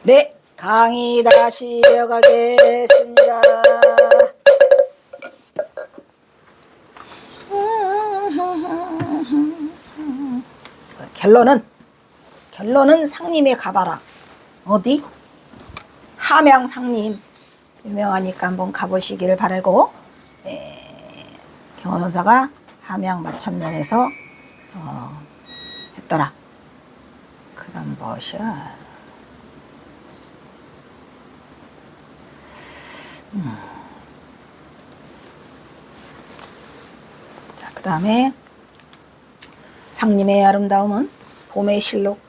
네, 강의 다시 이어가겠습니다. 결론은 상림에 가봐라. 어디? 함양 상림 유명하니까 한번 가보시기를 바라고, 경호선사가 함양 마천면에서 했더라. 그 다음 뭐셔? 그 다음에 상림의 아름다움은 봄의 실록,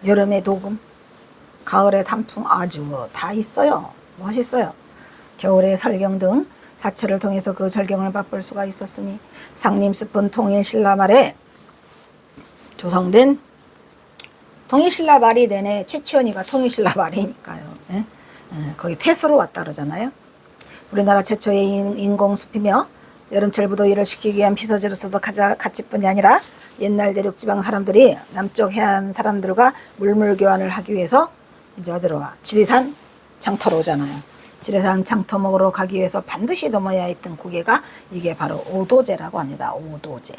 여름의 녹음, 가을의 단풍 아주 다 있어요. 멋있어요. 겨울의 설경 등 사철을 통해서 그 절경을 맛볼 수가 있었으니 상림숲은 통일신라 말에 조성된, 통일신라 말이 내내 최치원이가 통일신라 말이니까요. 예? 거기 태수로 왔다 그러잖아요. 우리나라 최초의 인공숲이며 여름철 무더위를 식히기 위한 피서지로서도 가치뿐이 아니라 옛날 내륙지방 사람들이 남쪽 해안 사람들과 물물 교환을 하기 위해서 이제 어디로 와? 지리산 장터로 오잖아요. 지리산 장터 먹으러 가기 위해서 반드시 넘어야 했던 고개가 이게 바로 오도제라고 합니다. 오도제.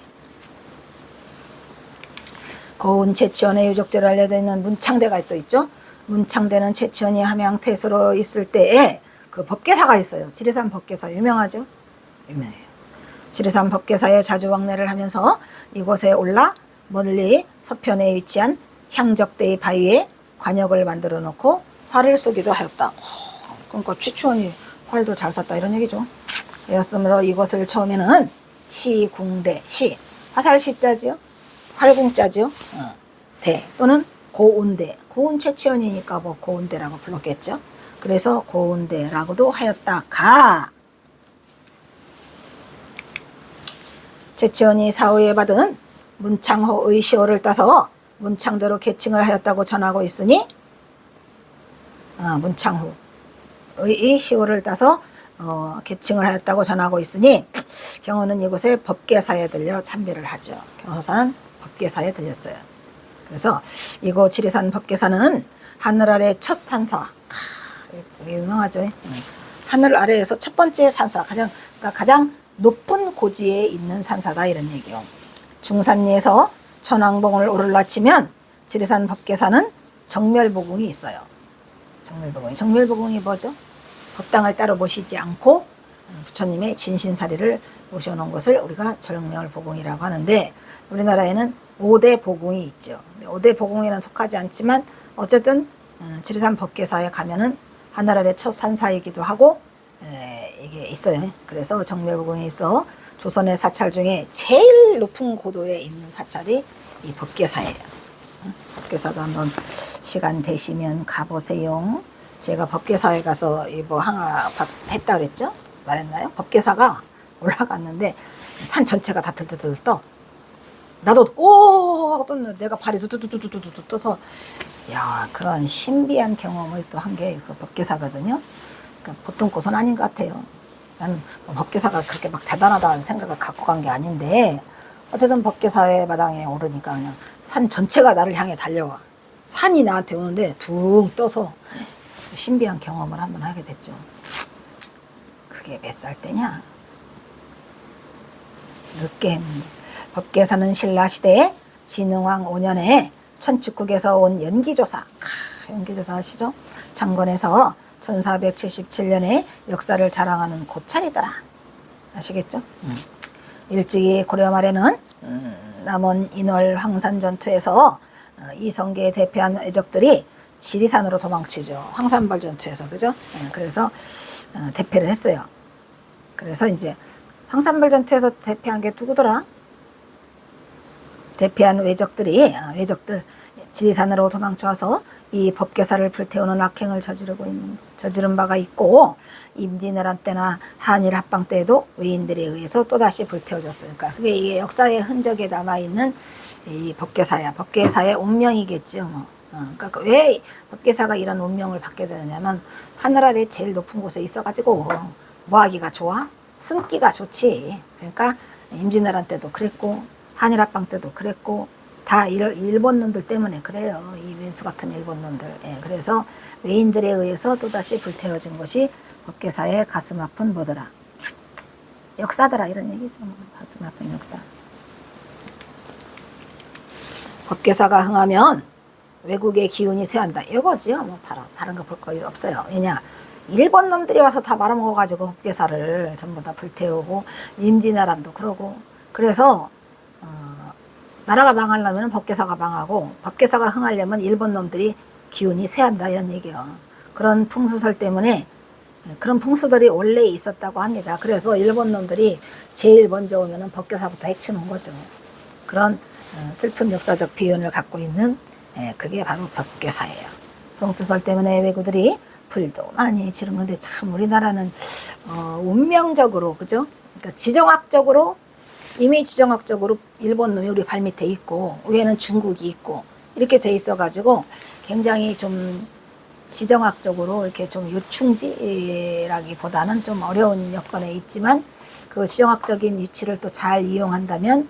고운 최치원의 유적지로 알려져 있는 문창대가 또 있죠. 문창대는 최치원이 함양 태수로 있을 때에 그 법계사가 있어요. 지리산 법계사 유명하죠. 유명해요. 지리산 법계사에 자주 왕래를 하면서 이곳에 올라 멀리 서편에 위치한 향적대의 바위에 관역을 만들어 놓고 활을 쏘기도 하였다. 그러니까 최치원이 활도 잘 쐈다 이런 얘기죠. 그였으므로 이곳을 처음에는 시궁대, 시 화살 시자지요, 활궁자지요, 대 또는 고운대, 고운 최치원이니까 뭐 고운대라고 불렀겠죠. 그래서 고운대라고도 하였다. 가 최치원이 사후에 받은 문창호의 시호를 따서 문창대로 계칭을 하였다고 전하고 있으니, 문창후의 시호를 따서 계칭을 하였다고 전하고 있으니 경호는 이곳에 법계사에 들려 참배를 하죠. 경호사는 법계사에 들렸어요. 그래서 이곳 지리산 법계사는 하늘 아래 첫 산사, 유명하죠. 하늘 아래에서 첫 번째 산사, 가장 높은 고지에 있는 산사다 이런 얘기요. 중산리에서 천왕봉을 오르락치면 지리산 법계사는 정멸보궁이 있어요. 정멸보궁이 뭐죠? 법당을 따로 모시지 않고 부처님의 진신사리를 모셔놓은 것을 우리가 정멸보궁이라고 하는데, 우리나라에는 5대 보궁이 있죠. 5대 보궁에는 속하지 않지만 어쨌든 지리산 법계사에 가면은 하늘 아래 첫 산사이기도 하고 이게 있어요. 그래서 정멸보궁이 있어 조선의 사찰 중에 제일 높은 고도에 있는 사찰이 이 법계사예요. 법계사도 한번 시간 되시면 가보세요. 제가 법계사에 가서 뭐 하나 했다 그랬죠? 말했나요? 법계사가 올라갔는데 산 전체가 다 들들들 떠. 나도 오 하고 떴는데 내가 발이 두두두두두두 떠서, 야, 그런 신비한 경험을 또 한 게 그 법계사거든요. 그러니까 보통 곳은 아닌 것 같아요. 나는 법계사가 그렇게 막 대단하다는 생각을 갖고 간 게 아닌데, 어쨌든 법계사의 마당에 오르니까 그냥 산 전체가 나를 향해 달려와. 산이 나한테 오는데 둥 떠서 신비한 경험을 한번 하게 됐죠. 그게 몇 살 때냐? 늦게 했는데. 법계사는 신라시대에 진흥왕 5년에 천축국에서 온 연기조사, 연기조사 아시죠? 창건에서 1477년에 역사를 자랑하는 고찰이더라. 아시겠죠? 일찍이 고려 말에는 남원 인월 황산 전투에서 이성계에 대표한 외적들이 지리산으로 도망치죠. 황산벌 전투에서, 그죠? 그래서 대패를 했어요. 그래서 이제 황산벌 전투에서 대패한 게 누구더라? 대패한 외적들 지리산으로 도망쳐와서 이 법계사를 불태우는 악행을 저지른 바가 있고, 임진왜란 때나 한일 합방 때에도 외인들에 의해서 또다시 불태워졌어요. 그러니까 그게 이게 역사의 흔적에 남아있는 이 법계사야. 법계사의 운명이겠죠. 그러니까 왜 법계사가 이런 운명을 받게 되느냐면, 하늘 아래 제일 높은 곳에 있어가지고 뭐 하기가 좋아? 숨기가 좋지. 그러니까 임진왜란 때도 그랬고 한일 합방 때도 그랬고 다 일본 놈들 때문에 그래요. 이 왼수 같은 일본 놈들. 예, 그래서 외인들에 의해서 또다시 불태워진 것이 법계사의 가슴 아픈 뭐더라. 역사더라 이런 얘기죠. 가슴 아픈 역사. 법계사가 흥하면 외국의 기운이 쇠한다. 이거지요. 뭐 다른 거 볼 거 없어요. 왜냐 일본 놈들이 와서 다 말아먹어가지고 법계사를 전부 다 불태우고 임진왜란도 그러고 그래서 나라가 망하려면 법계사가 망하고 법계사가 흥하려면 일본 놈들이 기운이 쇠한다 이런 얘기예요. 그런 풍수설 때문에 그런 풍수들이 원래 있었다고 합니다. 그래서 일본 놈들이 제일 먼저 오면은 법계사부터 해치는 거죠. 그런 슬픈 역사적 비연을 갖고 있는 그게 바로 법계사예요. 풍수설 때문에 외구들이 불도 많이 지른 건데 참 우리나라는 운명적으로 그죠? 그러니까 지정학적으로 이미 지정학적으로 일본 놈이 우리 발밑에 있고 위에는 중국이 있고 이렇게 돼 있어 가지고 굉장히 좀 지정학적으로 이렇게 좀 요충지라기보다는 좀 어려운 여건에 있지만 그 지정학적인 위치를 또 잘 이용한다면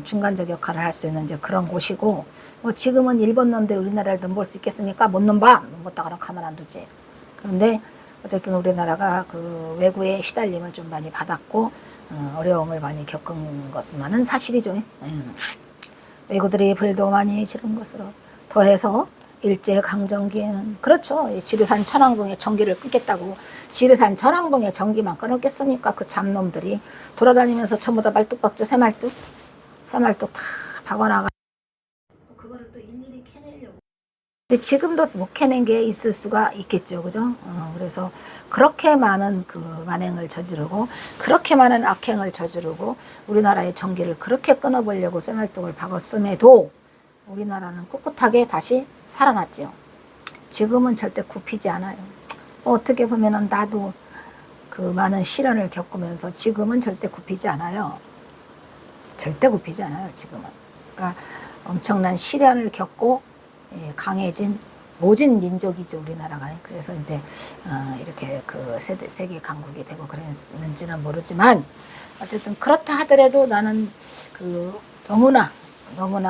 중간적 역할을 할 수 있는 이제 그런 곳이고 뭐 지금은 일본 놈들이 우리나라를 넘볼 수 있겠습니까? 못 넘봐. 못 따가라 가만 안 두지. 그런데 어쨌든 우리나라가 그 외구의 시달림을 좀 많이 받았고 어려움을 많이 겪은 것만은 사실이죠. 외구들이 불도 많이 지른 것으로 더해서 일제강점기에는 그렇죠. 지리산 천왕봉의 전기를 끊겠다고 지리산 천왕봉의 전기만 끊었겠습니까? 그 잡놈들이 돌아다니면서 전부 다 말뚝박죠. 새말뚝 다 박아나가 그거를 또 일일이 캐내려고. 근데 지금도 못 캐낸 게 있을 수가 있겠죠. 그죠? 그래서 그렇게 많은 그 만행을 저지르고 그렇게 많은 악행을 저지르고 우리나라의 전기를 그렇게 끊어보려고 쇠말뚝을 박았음에도 우리나라는 꿋꿋하게 다시 살아났죠. 지금은 절대 굽히지 않아요. 어떻게 보면은 나도 그 많은 시련을 겪으면서 지금은 절대 굽히지 않아요. 절대 굽히지 않아요. 지금은. 그러니까 엄청난 시련을 겪고 강해진 모진 민족이죠. 우리나라가. 그래서 이제 이렇게 그 세계 강국이 되고 그랬는지는 모르지만 어쨌든 그렇다 하더라도 나는 그 너무나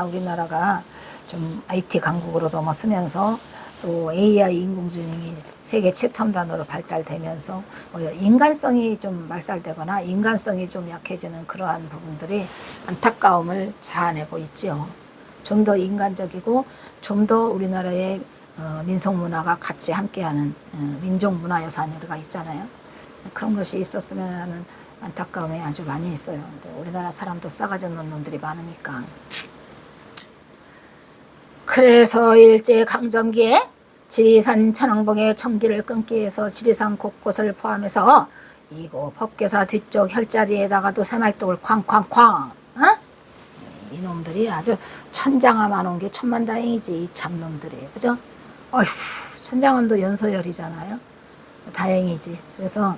우리나라가 좀 IT 강국으로 넘어서면서 또 AI 인공지능이 세계 최첨단으로 발달되면서 인간성이 좀 말살되거나 인간성이 좀 약해지는 그러한 부분들이 안타까움을 자아내고 있지요. 좀 더 인간적이고 좀 더 우리나라의 민속문화가 같이 함께하는 민족문화유산으로가 있잖아요. 그런 것이 있었으면 하는 안타까움이 아주 많이 있어요. 우리나라 사람도 싸가지 없는 놈들이 많으니까. 그래서 일제강점기에 지리산 천왕봉의 전기를 끊기 위해서 지리산 곳곳을 포함해서 이거 법계사 뒤쪽 혈자리에다가도 새말뚝을 쾅쾅쾅 이놈들이 아주 천장암 안 온 게 천만다행이지 이 잡놈들이 그죠? 어휴 천장암도 연소열이잖아요. 다행이지. 그래서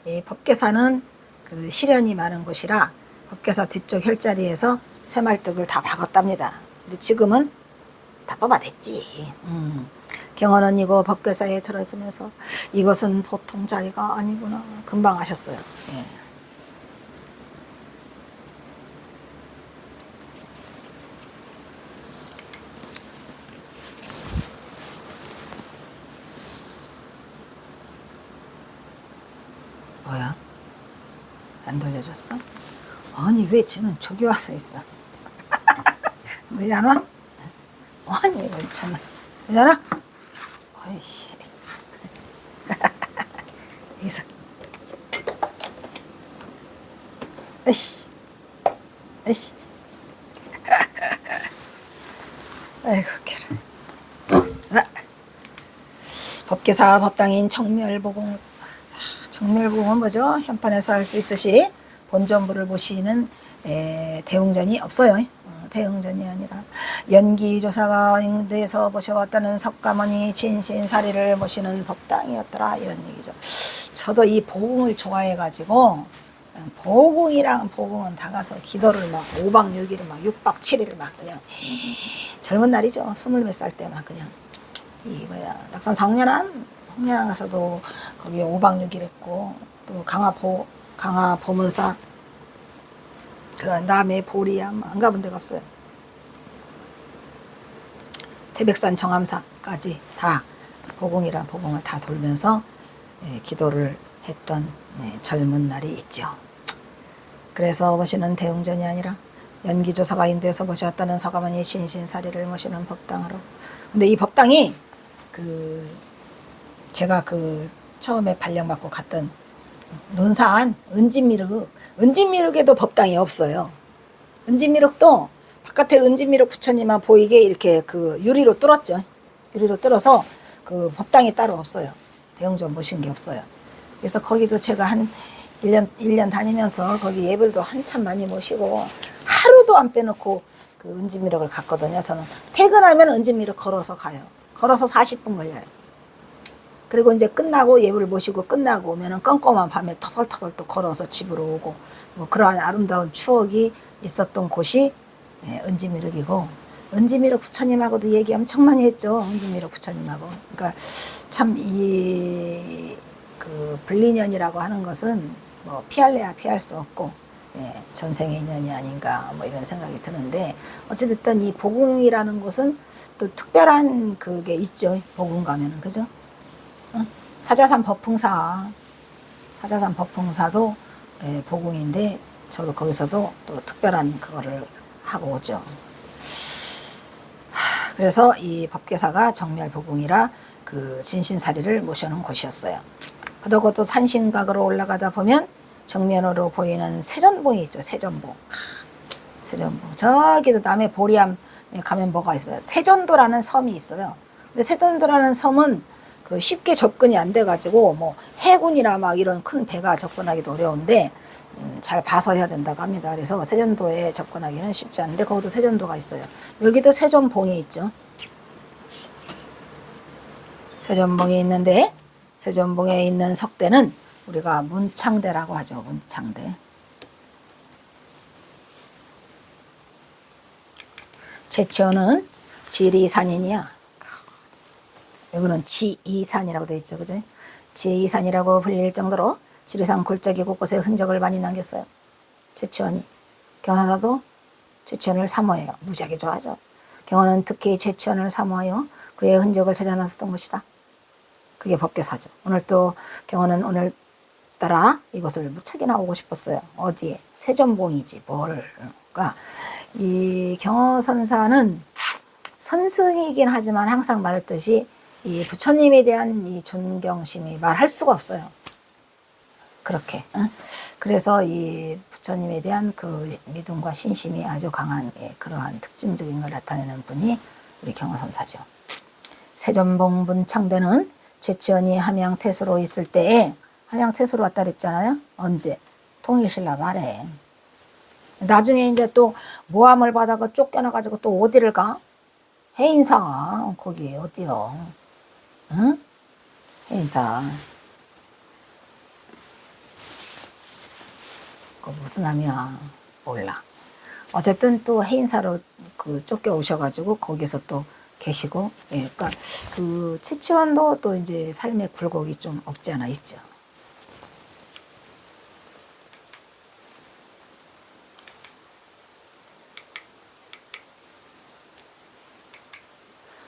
이 법계사는 그 시련이 많은 곳이라 법계사 뒤쪽 혈자리에서 새말뚝을 다 박았답니다. 근데 지금은 다 뽑아냈지. 경원은 이거 법계사에 들어서면서 이것은 보통 자리가 아니구나 금방 아셨어요. 예. 뭐야? 안 돌려줬어? 아니 왜 쟤는 저기 와서 있어? 왜 안 와? 아니 왜 참나 왜 안 와? 어이씨 여기서 에이씨 에이씨 아이고 걔라 법계사 법당인 정멸보공 정멸보공은 뭐죠? 현판에서 할 수 있듯이 본전부를 모시는 대웅전이 없어요. 대웅전이 아니라 연기조사가 인도에서 모셔왔다는 석가모니 진신사리를 모시는 법당이었더라 이런 얘기죠. 저도 이 보궁을 좋아해가지고 보궁이랑 보궁은 다 가서 기도를 막 5박 6일을 막 6박 7일을 막 그냥 젊은 날이죠. 20몇 살 때 막 그냥 이 뭐야 낙산 성년암 홍련암 가서도 거기 5박 6일 했고 또 강화 보문사 그 남해 보리암 안 가본 데가 없어요. 태백산 정암사까지 다 보궁이란 보궁을 다 돌면서 기도를 했던 젊은 날이 있죠. 그래서 모시는 대웅전이 아니라 연기조사가 인도에서 모셨다는 서가모니 신신사리를 모시는 법당으로. 근데 이 법당이 제가 처음에 발령받고 갔던 논산 은진미륵에도 법당이 없어요. 은진미륵도 바깥에 은진미륵 부처님만 보이게 이렇게 유리로 뚫었죠. 유리로 뚫어서 법당이 따로 없어요. 대웅전 모신 게 없어요. 그래서 거기도 제가 한 1년 다니면서 거기 예불도 한참 많이 모시고 하루도 안 빼놓고 은진미륵을 갔거든요. 저는 퇴근하면 은진미륵 걸어서 가요. 걸어서 40분 걸려요. 그리고 이제 끝나고 예불 모시고 끝나고 오면은 껌껌한 밤에 터덜터덜 또 걸어서 집으로 오고 뭐 그러한 아름다운 추억이 있었던 곳이 은진미륵이고, 은진미륵 부처님하고도 얘기 엄청 많이 했죠. 은진미륵 부처님하고. 그러니까 참 불리년이라고 하는 것은 뭐 피할래야 피할 수 없고 전생의 인연이 아닌가 뭐 이런 생각이 드는데, 어찌됐든 이 보궁이라는 곳은 또 특별한 그게 있죠. 보궁 가면은, 그죠? 사자산 법풍사도 보궁인데 저도 거기서도 또 특별한 그거를 하고 오죠. 그래서 이 법계사가 정멸보궁이라 진신사리를 모셔놓은 곳이었어요. 그리고 또 산신각으로 올라가다 보면 정면으로 보이는 세전봉이 있죠. 세전봉. 저기도 남해 보리암에 가면 뭐가 있어요. 세전도라는 섬이 있어요. 근데 세전도라는 섬은 쉽게 접근이 안 돼가지고 뭐 해군이나 막 이런 큰 배가 접근하기도 어려운데 잘 봐서 해야 된다고 합니다. 그래서 세전도에 접근하기는 쉽지 않은데 거기도 세전도가 있어요. 여기도 세전봉이 있죠. 세전봉이 있는데 세전봉에 있는 석대는 우리가 문창대라고 하죠. 문창대. 제치어는 지리산이냐, 여기는 지이산이라고 되어 있죠. 그죠? 지이산이라고 불릴 정도로 지리산 골짜기 곳곳에 흔적을 많이 남겼어요. 최치원이. 경하사도 최치원을 사모해요. 무지하게 좋아하죠. 경화는 특히 최치원을 사모하여 그의 흔적을 찾아놨었던 곳이다. 그게 법계사죠. 오늘 또 경화는 오늘따라 이곳을 무척이나 오고 싶었어요. 어디에? 세전봉이지 뭘. 그러니까 이 경허선사는 선승이긴 하지만 항상 말했듯이 이 부처님에 대한 이 존경심이 말할 수가 없어요. 그렇게. 그래서 이 부처님에 대한 믿음과 신심이 아주 강한 그러한 특징적인 걸 나타내는 분이 우리 경허선사죠. 세전봉 문창대는 최치원이 함양태수로 있을 때에, 함양태수로 왔다 그랬잖아요. 언제? 통일신라 말에. 나중에 이제 또 모함을 받아가 쫓겨나가지고 또 어디를 가? 해인사. 거기 어디요? 응? 해인사. 무슨 함이야? 몰라. 어쨌든 또 해인사로 쫓겨오셔가지고 거기서 또 계시고, 그러니까 치치원도 또 이제 삶의 굴곡이 좀 없지 않아 있죠.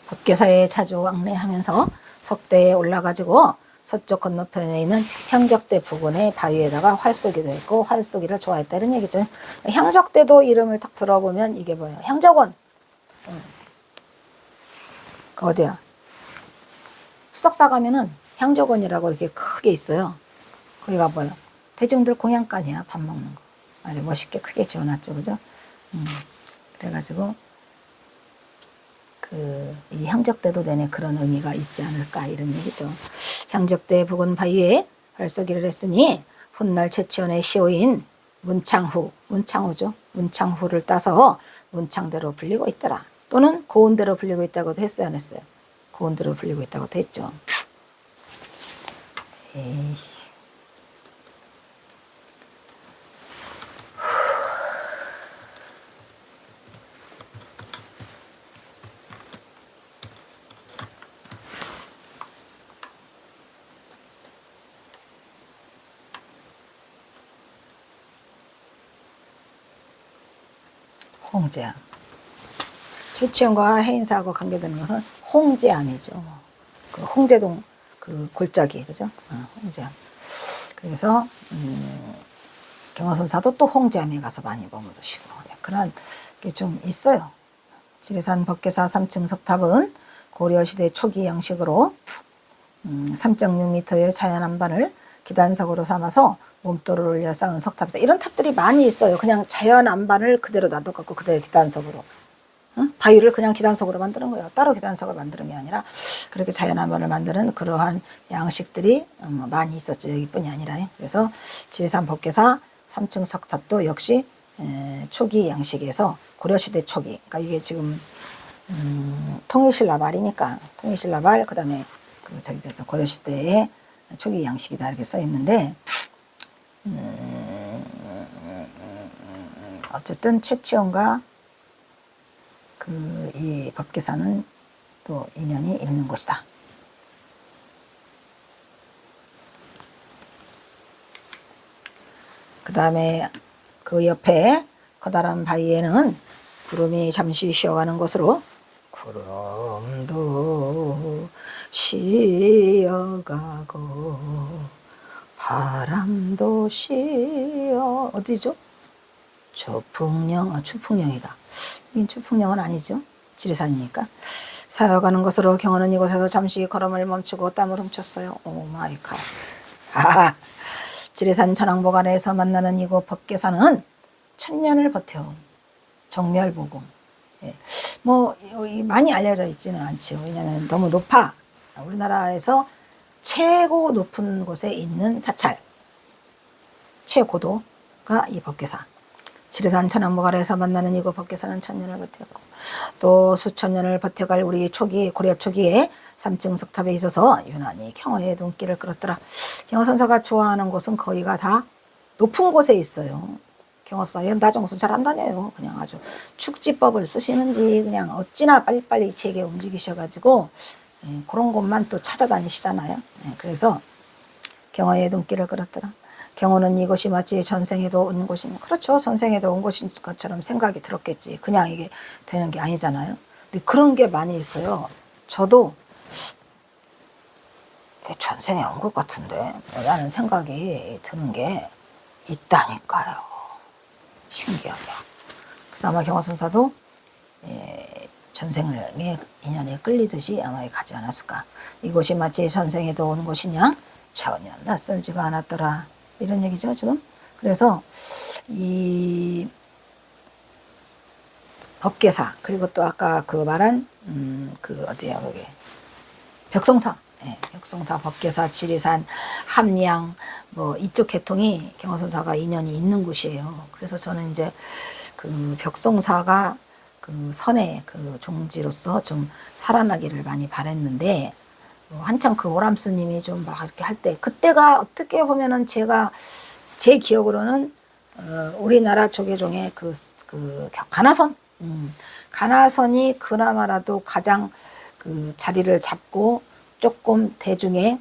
법계사에 자주 왕래하면서 석대에 올라가지고 서쪽 건너편에 있는 향적대 부근의 바위에다가 활쏘기도 했고 활쏘기를 좋아했다 이런 얘기죠. 향적대도 이름을 딱 들어보면 이게 뭐예요? 향적원. 어디야? 수덕사 가면은 향적원이라고 이렇게 크게 있어요. 거기가 뭐예요? 대중들 공양간이야. 밥 먹는 거. 아주 멋있게 크게 지어놨죠. 그죠? 그래가지고 이 향적대도 내내 그런 의미가 있지 않을까 이런 얘기죠. 향적대 부근 바위에 활쏘기를 했으니 훗날 최치원의 시호인 문창후죠. 문창후를 따서 문창대로 불리고 있더라. 또는 고운대로 불리고 있다고도 했어요, 안 했어요? 고운대로 불리고 있다고도 했죠. 에이씨. 홍제야. 최치원과 해인사하고 관계되는 것은 홍제암이죠. 그 홍제동 그 골짜기, 그죠? 홍제암. 그래서 경화선사도 또 홍제암에 가서 많이 머무르시고, 그런 게 좀 있어요. 지리산 법계사 3층 석탑은 고려시대 초기 양식으로 3.6m의 자연 안반을 기단석으로 삼아서 몸돌을 올려 쌓은 석탑이다. 이런 탑들이 많이 있어요. 그냥 자연 안반을 그대로 놔둬갖고 그대로 기단석으로. 바위를 그냥 기단석으로 만드는 거예요. 따로 기단석을 만드는 게 아니라 그렇게 자연 안반을 만드는 그러한 양식들이 많이 있었죠. 여기뿐이 아니라. 그래서 지리산 법계사 3층 석탑도 역시 초기 양식에서 고려시대 초기. 그러니까 이게 지금 통일신라 말이니까 통일신라 말 그다음에 그 저기 돼서 고려시대의 초기 양식이다 이렇게 써 있는데 어쨌든 최치원과 그 이 법계사는 또 인연이 있는 곳이다. 그 다음에 그 옆에 커다란 바위에는 구름이 잠시 쉬어가는 곳으로 구름도 쉬어가고 바람도 쉬어 어디죠? 주풍령, 주풍령이다. 이긴 주풍령은 아니죠. 지리산이니까. 사여가는 곳으로 경호는 이곳에서 잠시 걸음을 멈추고 땀을 훔쳤어요. 오 마이 갓. 아, 지리산 천왕보관에서 만나는 이곳 법계사는 천년을 버텨온 정멸보궁. 예. 뭐 많이 알려져 있지는 않죠. 왜냐하면 너무 높아. 우리나라에서 최고 높은 곳에 있는 사찰, 최고도가 이 법계사. 지리산 천왕보관에서 만나는 이곳 법계사는 천년을 버텼고 또 수천 년을 버텨갈 우리 초기 고려 초기에 3층 석탑에 있어서 유난히 경허의 눈길을 끌었더라. 경허선사가 좋아하는 곳은 거기가 다 높은 곳에 있어요. 경허선사 나중에서 잘 안 다녀요. 그냥 아주 축지법을 쓰시는지 그냥 어찌나 빨리빨리 제게 움직이셔가지고 그런 곳만 또 찾아다니시잖아요. 그래서 경허의 눈길을 끌었더라. 경호는 이곳이 마치 전생에도 온 곳이니 그렇죠. 전생에도 온 곳인 것처럼 생각이 들었겠지. 그냥 이게 되는 게 아니잖아요. 근데 그런 게 많이 있어요. 저도 전생에 온 것 같은데 라는 생각이 드는 게 있다니까요. 신기하게. 그래서 아마 경화선사도 전생의 인연에 끌리듯이 아마 가지 않았을까. 이곳이 마치 전생에도 온 곳이냐? 전혀 낯설지가 않았더라. 이런 얘기죠, 지금. 그래서 이 법계사 그리고 또 아까 그 말한 그 어디야 거기 벽송사, 벽송사, 법계사, 지리산, 함양 뭐 이쪽 계통이 경허선사가 인연이 있는 곳이에요. 그래서 저는 이제 그 벽송사가 그 선의 그 종지로서 좀 살아나기를 많이 바랬는데. 한참 그 오람 스님이 좀 막 이렇게 할 때, 그때가 어떻게 보면은 제가, 제 기억으로는, 우리나라 조계종의 그 가나선? 가나선이 그나마라도 가장 그 자리를 잡고 조금 대중에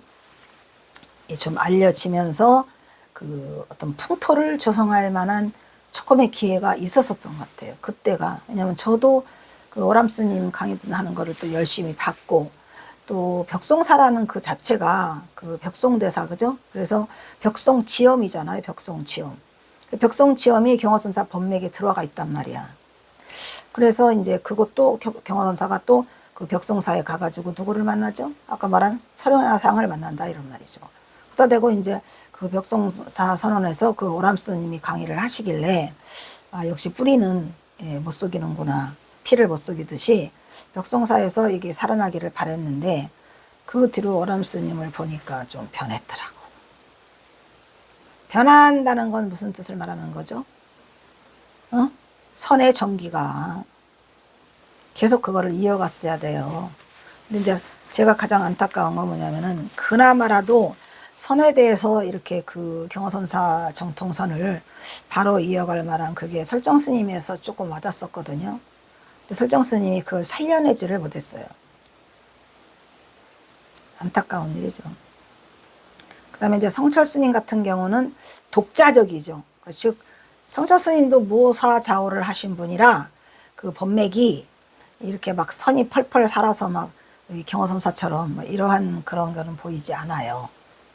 좀 알려지면서 그 어떤 풍토를 조성할 만한 조금의 기회가 있었었던 것 같아요. 그때가. 왜냐면 저도 그 오람 스님 강의 하는 거를 또 열심히 받고, 또 벽송사라는 그 자체가 그 벽송대사, 그죠? 그래서 벽송지엄이잖아요. 벽송지엄. 벽송지엄이 경허선사 법맥에 들어가 있단 말이야. 그래서 이제 그것도 경허선사가 또 그 벽송사에 가가지고 누구를 만나죠? 아까 말한 설영야상을 만난다 이런 말이죠. 그러다 대고 이제 그 벽송사 선언에서 그 오람 스님이 강의를 하시길래 아 역시 뿌리는 못 속이는구나. 피를 못 속이듯이 벽송사에서 이게 살아나기를 바랬는데 그 뒤로 오람 스님을 보니까 좀 변했더라고. 변한다는 건 무슨 뜻을 말하는 거죠? 선의 정기가 계속 그거를 이어갔어야 돼요. 근데 이제 제가 가장 안타까운 건 뭐냐면은 그나마라도 선에 대해서 이렇게 그 경허선사 정통선을 바로 이어갈 만한 그게 설정 스님에서 조금 와닿았었거든요. 설정 스님이 그걸 살려내지를 못했어요. 안타까운 일이죠. 그 다음에 이제 성철 스님 같은 경우는 독자적이죠. 즉, 성철 스님도 무사자오를 하신 분이라 그 법맥이 이렇게 막 선이 펄펄 살아서 막 경호선사처럼 뭐 이러한 그런 거는 보이지 않아요.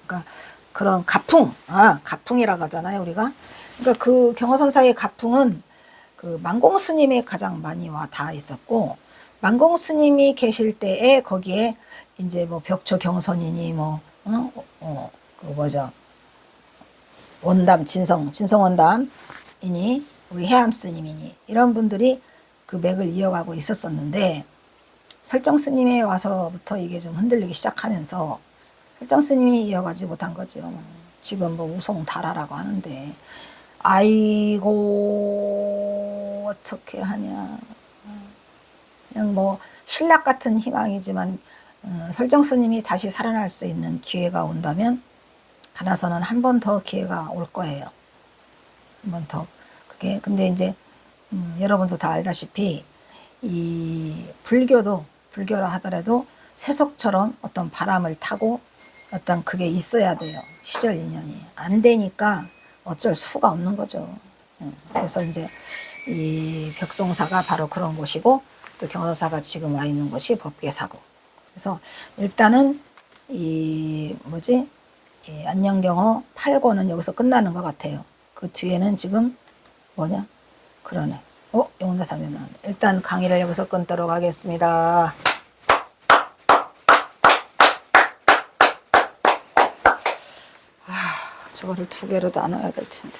그러니까 그런 가풍, 가풍이라고 하잖아요, 우리가. 그러니까 그 경호선사의 가풍은 그 만공 스님이 가장 많이 와 닿아 있었고, 만공 스님이 계실 때에 거기에 이제 뭐 벽초 경선이니 뭐, 그 뭐죠. 원담, 진성원담이니, 우리 해암 스님이니, 이런 분들이 그 맥을 이어가고 있었었는데, 설정 스님이 와서부터 이게 좀 흔들리기 시작하면서, 설정 스님이 이어가지 못한 거죠. 지금 뭐 우송달하라고 하는데, 아이고, 어떻게 하냐. 그냥 뭐, 신락 같은 희망이지만, 설정 스님이 다시 살아날 수 있는 기회가 온다면, 가나서는 한 번 더 기회가 올 거예요. 한 번 더. 그게, 근데 이제, 여러분도 다 알다시피, 이 불교라 하더라도 세속처럼 어떤 바람을 타고 어떤 그게 있어야 돼요. 시절 인연이. 안 되니까 어쩔 수가 없는 거죠. 그래서 이제 이 벽송사가 바로 그런 곳이고, 또 경서사가 지금 와 있는 곳이 법계사고. 그래서 일단은 이 뭐지? 이 안녕경어 8권은 여기서 끝나는 것 같아요. 그 뒤에는 지금 뭐냐? 그러네. 용다삼이 나왔네. 일단 강의를 여기서 끊도록 하겠습니다. 저거를 2개로 나눠야 될 텐데.